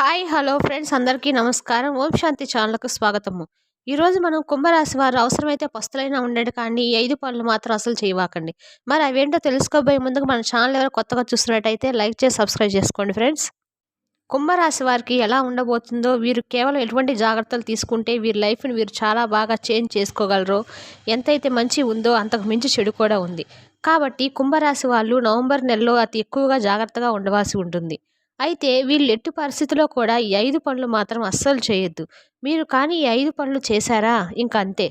Hi hello friends అందరికీ నమస్కారం. ఓం శాంతి ఛానల్‌కు స్వాగతము. ఈరోజు మనం కుంభరాశి వారు అవసరమైతే పస్తులైనా ఉండండి కానీ ఈ 5 పనులు మాత్రం అస్సలు చేయమాకండి. మరి అవేంటో తెలుసుకోబోయే ముందుగా మన ఛానల్ ఎవరైనా కొత్తగా చూస్తున్నట్టయితే లైక్ చేసి సబ్స్క్రైబ్ చేసుకోండి ఫ్రెండ్స్. కుంభరాశి వారికి ఎలా ఉండబోతుందో, వీరు కేవలం ఎటువంటి జాగ్రత్తలు తీసుకుంటే వీరి లైఫ్‌ని వీరు చాలా బాగా చేంజ్ చేసుకోగలరో, ఎంతైతే మంచి ఉందో అంతకు మించి చెడు కూడా ఉంది. కాబట్టి కుంభరాశి వాళ్ళు నవంబర్ నెలలో అతి ఎక్కువగా జాగ్రత్తగా ఉండవలసి ఉంటుంది. అయితే వీళ్ళు ఎట్టి పరిస్థితిలో కూడా ఈ 5 పనులు మాత్రం అస్సలు చేయొద్దు. మీరు కానీ ఈ 5 పనులు చేశారా ఇంక అంతే.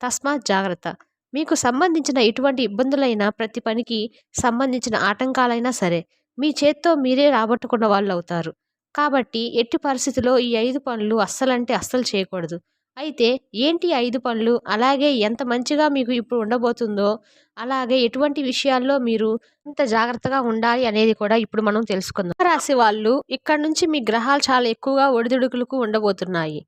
తస్మాత్ జాగ్రత్త. మీకు సంబంధించిన ఎటువంటి ఇబ్బందులైనా ప్రతి పనికి సంబంధించిన ఆటంకాలైనా సరే, మీ చేత్తో మీరే రాబట్టుకున్న వాళ్ళవుతారు. కాబట్టి ఎట్టి పరిస్థితిలో ఈ 5 పనులు అస్సలంటే అస్సలు చేయకూడదు. అయితే ఏంటి 5 పనులు? అలాగే ఎంత మంచిగా మీకు ఇప్పుడు ఉండబోతుందో, అలాగే ఎటువంటి విషయాల్లో మీరు ఎంత జాగ్రత్తగా ఉండాలి అనేది కూడా ఇప్పుడు మనం తెలుసుకుందాం. రాశి వాళ్ళు ఇక్కడ నుంచి మీ గ్రహాలు చాలా ఎక్కువగా ఒడిదుడుకులకు ఉండబోతున్నాయి.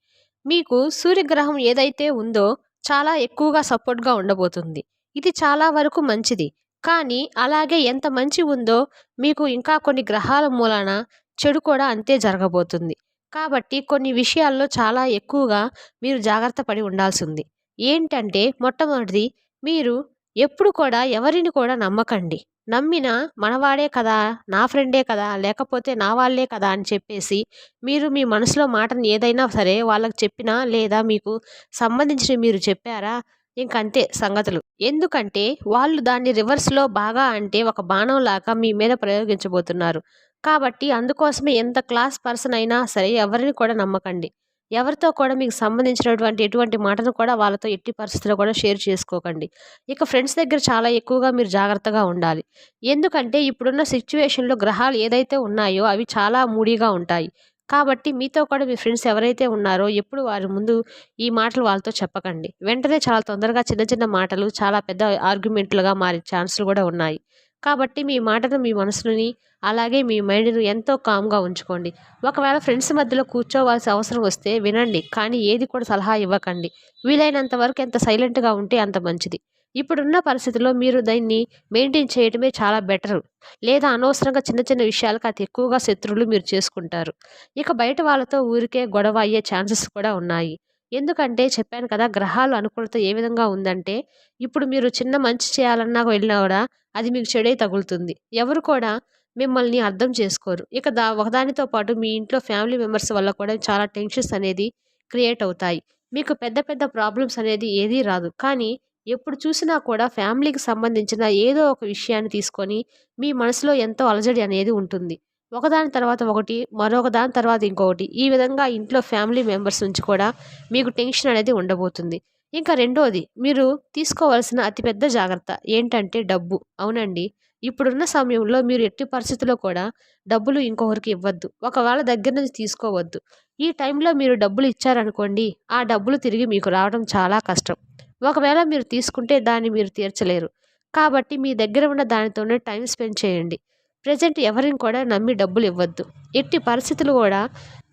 మీకు సూర్యగ్రహం ఏదైతే ఉందో చాలా ఎక్కువగా సపోర్ట్‌గా ఉండబోతుంది. ఇది చాలా వరకు మంచిది. కానీ అలాగే ఎంత మంచి ఉందో మీకు ఇంకా కొన్ని గ్రహాల మూలాన చెడు కూడా అంతే జరగబోతుంది. కాబట్టి కొన్ని విషయాల్లో చాలా ఎక్కువగా మీరు జాగ్రత్త పడి ఉండాల్సింది. ఏంటంటే మొట్టమొదటిది, మీరు ఎప్పుడు కూడా ఎవరిని కూడా నమ్మకండి. నమ్మినా మనవాడే కదా, నా ఫ్రెండే కదా, లేకపోతే నా వాళ్ళే కదా అని చెప్పేసి మీరు మీ మనసులో మాటను ఏదైనా సరే వాళ్ళకి చెప్పినా లేదా మీకు సంబంధించినవి మీరు చెప్పారా ఇంకంతే సంగతులు. ఎందుకంటే వాళ్ళు దాన్ని రివర్స్‌లో బాగా అంటే ఒక బాణంలాగా మీ మీద ప్రయోగించబోతున్నారు. కాబట్టి అందుకోసమే ఎంత క్లాస్ పర్సన్ అయినా సరే ఎవరిని కూడా నమ్మకండి. ఎవరితో కూడా మీకు సంబంధించినటువంటి ఎటువంటి మాటను కూడా వాళ్ళతో ఎట్టి పరిస్థితిలో కూడా షేర్ చేసుకోకండి. ఇక ఫ్రెండ్స్ దగ్గర చాలా ఎక్కువగా మీరు జాగ్రత్తగా ఉండాలి. ఎందుకంటే ఇప్పుడున్న సిట్యుయేషన్‌లో గ్రహాలు ఏదైతే ఉన్నాయో అవి చాలా మూడీగా ఉంటాయి. కాబట్టి మీతో కూడా మీ ఫ్రెండ్స్ ఎవరైతే ఉన్నారో ఎప్పుడు వారి ముందు ఈ మాటలు వాళ్ళతో చెప్పకండి. వెంటనే చాలా తొందరగా చిన్న చిన్న మాటలు చాలా పెద్ద ఆర్గ్యుమెంట్‌లుగా మారే ఛాన్సులు కూడా ఉన్నాయి. కాబట్టి మీ మాటను మీ మనసుని అలాగే మీ మైండ్‌ని ఎంతో కామ్‌గా ఉంచుకోండి. ఒకవేళ ఫ్రెండ్స్ మధ్యలో కూర్చోవాల్సిన అవసరం వస్తే వినండి. కానీ ఏది కూడా సలహా ఇవ్వకండి. వీలైనంత వరకు ఎంత సైలెంట్‌గా ఉంటే అంత మంచిది. ఇప్పుడున్న పరిస్థితిలో మీరు దీన్ని మెయింటైన్ చేయడమే చాలా బెటరు. లేదా అనవసరంగా చిన్న చిన్న విషయాలకు అతి ఎక్కువగా శత్రువులు మీరు చేసుకుంటారు. ఇక బయట వాళ్ళతో ఊరికే గొడవ అయ్యే ఛాన్సెస్ కూడా ఉన్నాయి. ఎందుకంటే చెప్పాను కదా, గ్రహాల అనుకూలత ఏ విధంగా ఉందంటే, ఇప్పుడు మీరు చిన్న మంచి చేయాలన్నా వెళ్ళినా కూడా అది మీకు చెడే తగులుతుంది. ఎవరు కూడా మిమ్మల్ని అర్థం చేసుకోరు. ఇక ఒకదానితో పాటు మీ ఇంట్లో ఫ్యామిలీ మెంబర్స్ వల్ల కూడా చాలా టెన్షన్స్ అనేది క్రియేట్ అవుతాయి. మీకు పెద్ద పెద్ద ప్రాబ్లమ్స్ అనేది ఏదీ రాదు. కానీ ఎప్పుడు చూసినా కూడా ఫ్యామిలీకి సంబంధించిన ఏదో ఒక విషయాన్ని తీసుకొని మీ మనసులో ఎంతో అలజడి అనేది ఉంటుంది. ఒకదాని తర్వాత ఒకటి, మరొక దాని తర్వాత ఇంకొకటి. ఈ విధంగా ఇంట్లో ఫ్యామిలీ మెంబర్స్ నుంచి కూడా మీకు టెన్షన్ అనేది ఉండబోతుంది. ఇంకా రెండోది, మీరు తీసుకోవాల్సిన అతిపెద్ద జాగ్రత్త ఏంటంటే డబ్బు. అవునండి. ఇప్పుడున్న సమయంలో మీరు ఎట్టి పరిస్థితిలో కూడా డబ్బులు ఇంకొకరికి ఇవ్వద్దు. ఒకవేళ దగ్గర నుంచి తీసుకోవద్దు. ఈ టైంలో మీరు డబ్బులు ఇచ్చారనుకోండి, ఆ డబ్బులు తిరిగి మీకు రావడం చాలా కష్టం. ఒకవేళ మీరు తీసుకుంటే దాన్ని మీరు తీర్చలేరు. కాబట్టి మీ దగ్గర ఉన్న దానితోనే టైం స్పెండ్ చేయండి. ప్రెజెంట్ ఎవరిని కూడా నమ్మి డబ్బులు ఇవ్వద్దు. ఎట్టి పరిస్థితులు కూడా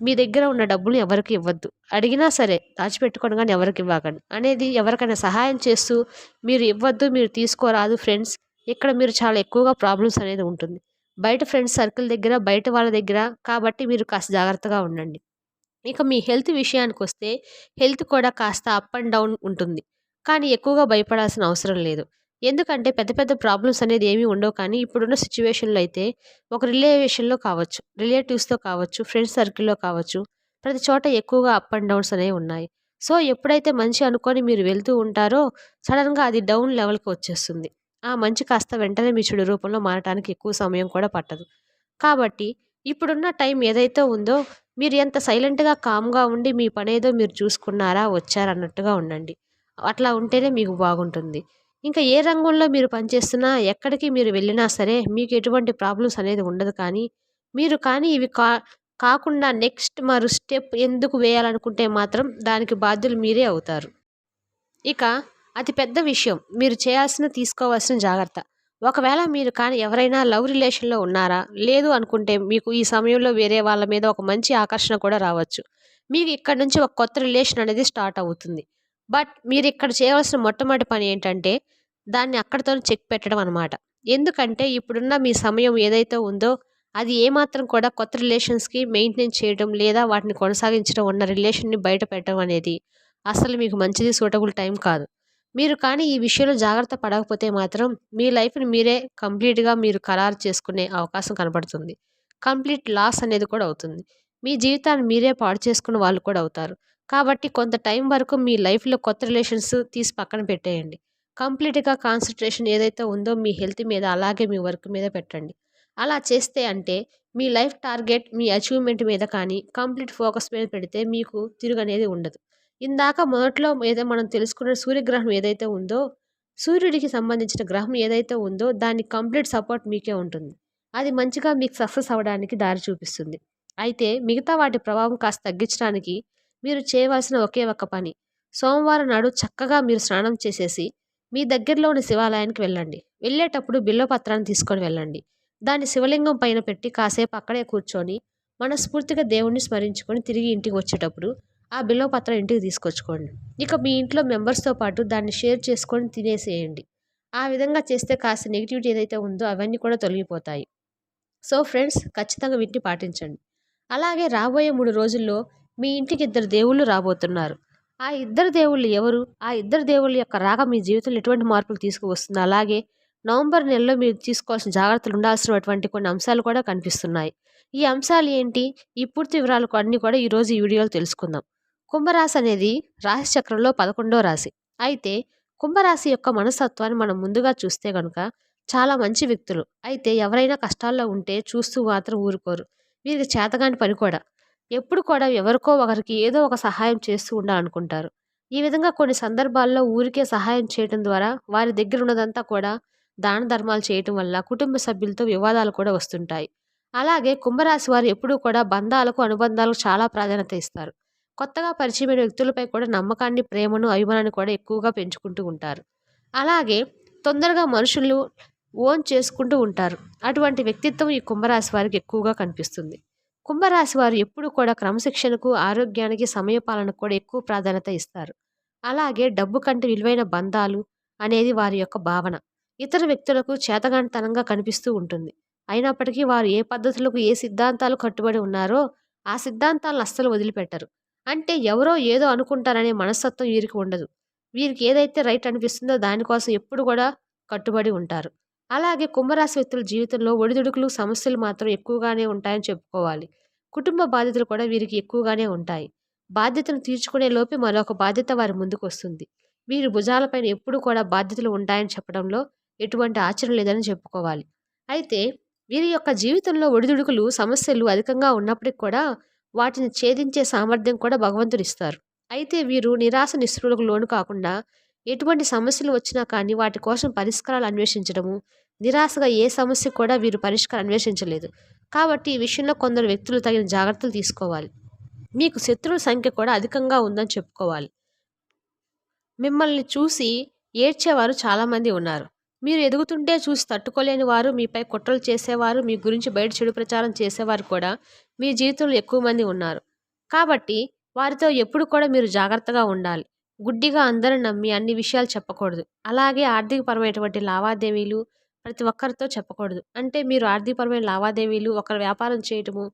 మీ దగ్గర ఉన్న డబ్బులు ఎవరికి ఇవ్వద్దు. అడిగినా సరే దాచిపెట్టుకోండి గానీ ఎవరికి ఇవ్వకండి. అనేది ఎవరికైనా సహాయం చేస్తూ మీరు ఇవ్వద్దు, మీరు తీసుకోరాదు ఫ్రెండ్స్. ఇక్కడ మీరు చాలా ఎక్కువగా ప్రాబ్లమ్స్ అనేది ఉంటుంది. బయట ఫ్రెండ్స్ సర్కిల్ దగ్గర, బయట వాళ్ళ దగ్గర కాబట్టి మీరు కాస్త జాగ్రత్తగా ఉండండి. ఇక మీ హెల్త్ విషయానికొస్తే హెల్త్ కూడా కాస్త అప్ అండ్ డౌన్ ఉంటుంది. కానీ ఎక్కువగా భయపడాల్సిన అవసరం లేదు. ఎందుకంటే పెద్ద పెద్ద ప్రాబ్లమ్స్ అనేది ఏమీ ఉండవు. కానీ ఇప్పుడున్న సిట్యుయేషన్‌లో అయితే ఒక రిలేషన్‌లో కావచ్చు, రిలేటివ్స్‌తో కావచ్చు, ఫ్రెండ్స్ సర్కిల్‌లో కావచ్చు, ప్రతి చోట ఎక్కువగా అప్ అండ్ డౌన్స్ అనేవి ఉన్నాయి. సో, ఎప్పుడైతే మంచి అనుకోని మీరు వెళ్తూ ఉంటారో సడెన్‌గా అది డౌన్ లెవెల్‌కి వచ్చేస్తుంది. ఆ మంచి కాస్త వెంటనే మీ చెడు రూపంలో మారటానికి ఎక్కువ సమయం కూడా పట్టదు. కాబట్టి ఇప్పుడున్న టైం ఏదైతే ఉందో మీరు ఎంత సైలెంట్‌గా, కామ్‌గా ఉండి మీ పనేదో మీరు చూసుకున్నారా, వచ్చారా అన్నట్టుగా ఉండండి. అట్లా ఉంటేనే మీకు బాగుంటుంది. ఇంకా ఏ రంగంలో మీరు పనిచేస్తున్నా, ఎక్కడికి మీరు వెళ్ళినా సరే మీకు ఎటువంటి ప్రాబ్లమ్స్ అనేది ఉండదు. కానీ మీరు కానీ ఇవి కాకుండా నెక్స్ట్ మరో స్టెప్ ఎందుకు వేయాలనుకుంటే మాత్రం దానికి బాధ్యులు మీరే అవుతారు. ఇక అతి పెద్ద విషయం మీరు తీసుకోవాల్సిన జాగ్రత్త. ఒకవేళ మీరు కానీ ఎవరైనా లవ్ రిలేషన్‌లో ఉన్నారా? లేదు అనుకుంటే మీకు ఈ సమయంలో వేరే వాళ్ళ మీద ఒక మంచి ఆకర్షణ కూడా రావచ్చు. మీకు ఇక్కడి నుంచి ఒక కొత్త రిలేషన్ అనేది స్టార్ట్ అవుతుంది. బట్ మీరిక్కడ చేయవలసిన మొట్టమొదటి పని ఏంటంటే దాన్ని అక్కడితోనే చెక్ పెట్టడం అనమాట. ఎందుకంటే ఇప్పుడున్న మీ సమయం ఏదైతే ఉందో అది ఏమాత్రం కూడా కొత్త రిలేషన్స్‌కి మెయింటైన్ చేయడం లేదా వాటిని కొనసాగించడం ఉన్న రిలేషన్‌ని బయట పెట్టడం అనేది అసలు మీకు మంచిది సూటబుల్ టైం కాదు. మీరు కానీ ఈ విషయంలో జాగ్రత్త పడకపోతే మాత్రం మీ లైఫ్‌ని మీరే కంప్లీట్‌గా మీరు ఖరారు చేసుకునే అవకాశం కనపడుతుంది. కంప్లీట్ లాస్ అనేది కూడా అవుతుంది. మీ జీవితాన్ని మీరే పాడు చేసుకున్న వాళ్ళు కూడా అవుతారు. కాబట్టి కొంత టైం వరకు మీ లైఫ్‌లో కొత్త రిలేషన్స్ తీసి పక్కన పెట్టేయండి. కంప్లీట్‌గా కాన్సంట్రేషన్ ఏదైతే ఉందో మీ హెల్త్ మీద అలాగే మీ వర్క్ మీద పెట్టండి. అలా చేస్తే అంటే మీ లైఫ్ టార్గెట్, మీ అచీవ్‌మెంట్ మీద కానీ కంప్లీట్ ఫోకస్ మీద పెడితే మీకు తిరుగనేది ఉండదు. ఇందాక మొదట్లో ఏదో మనం తెలుసుకున్న సూర్యగ్రహణం ఏదైతే ఉందో, సూర్యుడికి సంబంధించిన గ్రహం ఏదైతే ఉందో దాని కంప్లీట్ సపోర్ట్ మీకే ఉంటుంది. అది మంచిగా మీకు సక్సెస్ అవ్వడానికి దారి చూపిస్తుంది. అయితే మిగతా వాటి ప్రభావం కాస్త తగ్గించడానికి మీరు చేయవలసిన ఒకే ఒక్క పని. సోమవారం నాడు చక్కగా మీరు స్నానం చేసేసి మీ దగ్గరలో ఉన్న శివాలయానికి వెళ్ళండి. వెళ్ళేటప్పుడు బిల్వపత్రాన్ని తీసుకొని వెళ్ళండి. దాన్ని శివలింగం పైన పెట్టి కాసేపు అక్కడే కూర్చొని మనస్ఫూర్తిగా దేవుణ్ణి స్మరించుకొని తిరిగి ఇంటికి వచ్చేటప్పుడు ఆ బిల్వపత్రం ఇంటికి తీసుకొచ్చుకోండి. ఇక మీ ఇంట్లో మెంబర్స్‌తో పాటు దాన్ని షేర్ చేసుకొని తినేసేయండి. ఆ విధంగా చేస్తే కాస్త నెగటివిటీ ఏదైతే ఉందో అవన్నీ కూడా తొలగిపోతాయి. సో ఫ్రెండ్స్, ఖచ్చితంగా వీటిని పాటించండి. అలాగే రాబోయే 3 రోజుల్లో మీ ఇంటికి ఇద్దరు దేవుళ్ళు రాబోతున్నారు. ఆ ఇద్దరు దేవుళ్ళు ఎవరు? ఆ ఇద్దరు దేవుళ్ళ యొక్క రాక మీ జీవితంలో ఎటువంటి మార్పులు తీసుకువస్తుంది? అలాగే నవంబర్ నెలలో మీరు తీసుకోవాల్సిన జాగ్రత్తలు ఉండాల్సినటువంటి కొన్ని అంశాలు కూడా కనిపిస్తున్నాయి. ఈ అంశాలు ఏంటి? ఈ పూర్తి వివరాలు అన్నీ కూడా ఈరోజు ఈ వీడియోలో తెలుసుకుందాం. కుంభరాశి అనేది రాశి చక్రంలో 11వ రాశి. అయితే కుంభరాశి యొక్క మనస్తత్వాన్ని మనం ముందుగా చూస్తే గనుక చాలా మంచి వ్యక్తులు. అయితే ఎవరైనా కష్టాల్లో ఉంటే చూస్తూ మాత్రం ఊరుకోరు. వీరికి చేతగాని పని కూడా. ఎప్పుడు కూడా ఎవరికో ఒకరికి ఏదో ఒక సహాయం చేస్తూ ఉండాలనుకుంటారు. ఈ విధంగా కొన్ని సందర్భాల్లో ఊరికే సహాయం చేయటం ద్వారా వారి దగ్గర ఉన్నదంతా కూడా దాన ధర్మాలు చేయటం వల్ల కుటుంబ సభ్యులతో వివాదాలు కూడా వస్తుంటాయి. అలాగే కుంభరాశి వారు ఎప్పుడూ కూడా బంధాలకు, అనుబంధాలకు చాలా ప్రాధాన్యత ఇస్తారు. కొత్తగా పరిచయమైన వ్యక్తులపై కూడా నమ్మకాన్ని, ప్రేమను, అభిమానాన్ని కూడా ఎక్కువగా పెంచుకుంటూ ఉంటారు. అలాగే తొందరగా మనుషులు ఓన్ చేసుకుంటూ ఉంటారు. అటువంటి వ్యక్తిత్వం ఈ కుంభరాశి వారికి ఎక్కువగా కనిపిస్తుంది. కుంభరాశి వారు ఎప్పుడు కూడా క్రమశిక్షణకు, ఆరోగ్యానికి, సమయపాలనకు కూడా ఎక్కువ ప్రాధాన్యత ఇస్తారు. అలాగే డబ్బు కంటే విలువైన బంధాలు అనేది వారి యొక్క భావన. ఇతర వ్యక్తులకు చేతగానితనంగా కనిపిస్తూ ఉంటుంది. అయినప్పటికీ వారు ఏ పద్ధతులకు, ఏ సిద్ధాంతాలు కట్టుబడి ఉన్నారో ఆ సిద్ధాంతాలను అస్సలు వదిలిపెట్టరు. అంటే ఎవరో ఏదో అనుకుంటారనే మనస్తత్వం వీరికి ఉండదు. వీరికి ఏదైతే రైట్ అనిపిస్తుందో దానికోసం ఎప్పుడు కూడా కట్టుబడి ఉంటారు. అలాగే కుంభరాశి వ్యక్తుల జీవితంలో ఒడిదుడుకులు, సమస్యలు మాత్రం ఎక్కువగానే ఉంటాయని చెప్పుకోవాలి. కుటుంబ బాధ్యతలు కూడా వీరికి ఎక్కువగానే ఉంటాయి. బాధ్యతను తీర్చుకునే లోపే మరొక బాధ్యత వారి ముందుకొస్తుంది. వీరి భుజాలపైన ఎప్పుడు కూడా బాధ్యతలు ఉంటాయని చెప్పడంలో ఎటువంటి ఆశ్చర్యం లేదని చెప్పుకోవాలి. అయితే వీరి యొక్క జీవితంలో ఒడిదుడుకులు, సమస్యలు అధికంగా ఉన్నప్పటికి కూడా వాటిని ఛేదించే సామర్థ్యం కూడా భగవంతుడిస్తారు. అయితే వీరు నిరాశ, నిస్పృహలకు లోను కాకుండా ఎటువంటి సమస్యలు వచ్చినా కానీ వాటి కోసం పరిష్కారాలు అన్వేషించడము, నిరాశగా ఏ సమస్య కూడా వీరు పరిష్కారం అన్వేషించలేదు. కాబట్టి ఈ విషయంలో కొందరు వ్యక్తులు తగిన జాగ్రత్తలు తీసుకోవాలి. మీకు శత్రువుల సంఖ్య కూడా అధికంగా ఉందని చెప్పుకోవాలి. మిమ్మల్ని చూసి ఏడ్చేవారు చాలామంది ఉన్నారు. మీరు ఎదుగుతుంటే చూసి తట్టుకోలేని వారు, మీపై కుట్రలు చేసేవారు, మీ గురించి బయట చెడు ప్రచారం చేసేవారు కూడా మీ జీవితంలో ఎక్కువ మంది ఉన్నారు. కాబట్టి వారితో ఎప్పుడు కూడా మీరు జాగ్రత్తగా ఉండాలి. గుడ్డిగా అందరిని నమ్మి అన్ని విషయాలు చెప్పకూడదు. అలాగే ఆర్థికపరమైనటువంటి లావాదేవీలు ప్రతి ఒక్కరితో చెప్పకూడదు. అంటే మీరు ఆర్థికపరమైన లావాదేవీలు, ఒకరు వ్యాపారం చేయటము,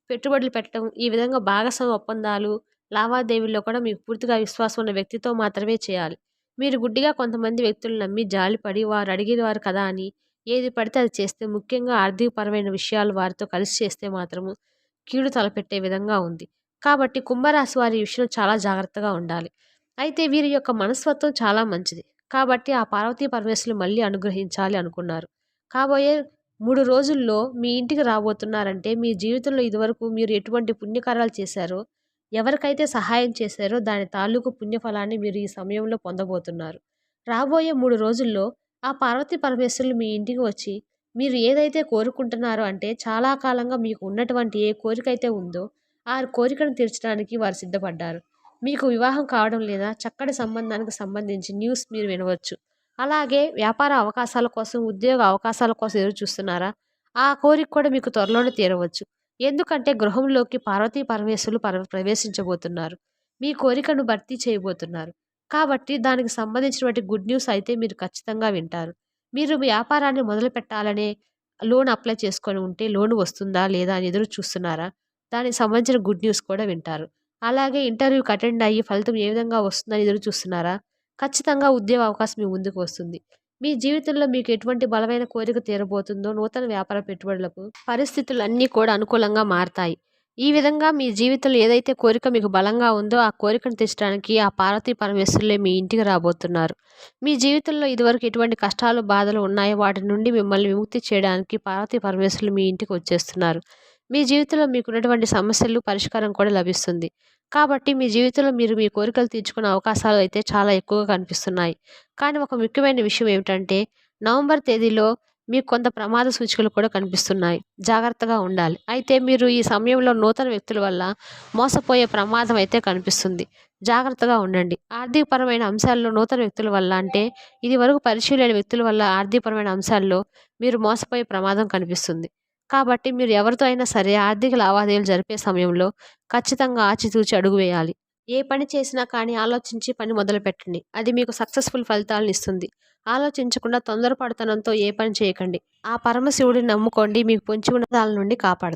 పెట్టుబడులు పెట్టడం, ఈ విధంగా భాగస్వామ్య ఒప్పందాలు, లావాదేవీల్లో కూడా మీకు పూర్తిగా విశ్వాసం ఉన్న వ్యక్తితో మాత్రమే చేయాలి. మీరు గుడ్డిగా కొంతమంది వ్యక్తులను నమ్మి జాలిపడి వారు అడిగేవారు కదా అని ఏది పడితే అది చేస్తే, ముఖ్యంగా ఆర్థికపరమైన విషయాలు వారితో కలిసి చేస్తే మాత్రము కీడు తలపెట్టే విధంగా ఉంది. కాబట్టి కుంభరాశి వారి విషయంలో చాలా జాగ్రత్తగా ఉండాలి. అయితే వీరి యొక్క మనస్తత్వం చాలా మంచిది. కాబట్టి ఆ పార్వతీ పరమేశ్వరులు మళ్ళీ అనుగ్రహించాలి అనుకున్నారు. కాబోయే 3 రోజుల్లో మీ ఇంటికి రాబోతున్నారంటే మీ జీవితంలో ఇదివరకు మీరు ఎటువంటి పుణ్యకార్యాలు చేశారో, ఎవరికైతే సహాయం చేశారో దాని తాలూకు పుణ్యఫలాన్ని మీరు ఈ సమయంలో పొందబోతున్నారు. రాబోయే 3 రోజుల్లో ఆ పార్వతీ పరమేశ్వరులు మీ ఇంటికి వచ్చి మీరు ఏదైతే కోరుకుంటున్నారో, అంటే చాలా కాలంగా మీకు ఉన్నటువంటి ఏ కోరికైతే ఉందో ఆ కోరికను తీర్చడానికి వారు సిద్ధపడ్డారు. మీకు వివాహం కావడం లేదా చక్కటి సంబంధానికి సంబంధించి న్యూస్ మీరు వినవచ్చు. అలాగే వ్యాపార అవకాశాల కోసం, ఉద్యోగ అవకాశాల కోసం ఎదురు చూస్తున్నారా? ఆ కోరిక కూడా మీకు త్వరలోనే తీరవచ్చు. ఎందుకంటే గృహంలోకి పార్వతీ పరమేశ్వరులు ప్రవేశించబోతున్నారు. మీ కోరికను భర్తీ చేయబోతున్నారు. కాబట్టి దానికి సంబంధించినటువంటి గుడ్ న్యూస్ అయితే మీరు ఖచ్చితంగా వింటారు. మీరు వ్యాపారాన్ని మొదలు పెట్టాలనే లోన్ అప్లై చేసుకొని ఉంటే లోన్ వస్తుందా లేదా అని ఎదురు చూస్తున్నారా? దానికి సంబంధించిన గుడ్ న్యూస్ కూడా వింటారు. అలాగే ఇంటర్వ్యూకి అటెండ్ అయ్యి ఫలితం ఏ విధంగా వస్తుందని ఎదురు చూస్తున్నారా? ఖచ్చితంగా ఉద్యోగ అవకాశం మీ ముందుకు వస్తుంది. మీ జీవితంలో మీకు ఎటువంటి బలమైన కోరిక తీరబోతుందో నూతన వ్యాపార పెట్టుబడులకు పరిస్థితులన్నీ కూడా అనుకూలంగా మారతాయి. ఈ విధంగా మీ జీవితంలో ఏదైతే కోరిక మీకు బలంగా ఉందో ఆ కోరికను తెచ్చడానికి ఆ పార్వతీ పరమేశ్వరులే మీ ఇంటికి రాబోతున్నారు. మీ జీవితంలో ఇదివరకు ఎటువంటి కష్టాలు, బాధలు ఉన్నాయో వాటి నుండి మిమ్మల్ని విముక్తి చేయడానికి పార్వతీ పరమేశ్వరులు మీ ఇంటికి వచ్చేస్తున్నారు. మీ జీవితంలో మీకున్నటువంటి సమస్యలు పరిష్కారం కూడా లభిస్తుంది. కాబట్టి మీ జీవితంలో మీరు మీ కోరికలు తీర్చుకునే అవకాశాలు అయితే చాలా ఎక్కువగా కనిపిస్తున్నాయి. కానీ ఒక ముఖ్యమైన విషయం ఏమిటంటే నవంబర్ తేదీలో మీకు కొంత ప్రమాద సూచికలు కూడా కనిపిస్తున్నాయి. జాగ్రత్తగా ఉండాలి. అయితే మీరు ఈ సమయంలో నూతన వ్యక్తుల వల్ల మోసపోయే ప్రమాదం అయితే కనిపిస్తుంది. జాగ్రత్తగా ఉండండి. ఆర్థికపరమైన అంశాల్లో నూతన వ్యక్తుల వల్ల అంటే ఇది వరకు పరిచయం లేని వ్యక్తుల వల్ల ఆర్థికపరమైన అంశాల్లో మీరు మోసపోయే ప్రమాదం కనిపిస్తుంది. కాబట్టి మీరు ఎవరితో అయినా సరే ఆర్థిక లావాదేవీలు జరిపే సమయంలో ఖచ్చితంగా ఆచితూచి అడుగు వేయాలి. ఏ పని చేసినా కానీ ఆలోచించి పని మొదలుపెట్టండి. అది మీకు సక్సెస్‌ఫుల్ ఫలితాలను ఇస్తుంది. ఆలోచించకుండా తొందరపాటుతనంతో ఏ పని చేయకండి. ఆ పరమశివుడిని నమ్ముకోండి. మీకు పొంచి ఉన్న దాని నుండి కాపాడతాడు.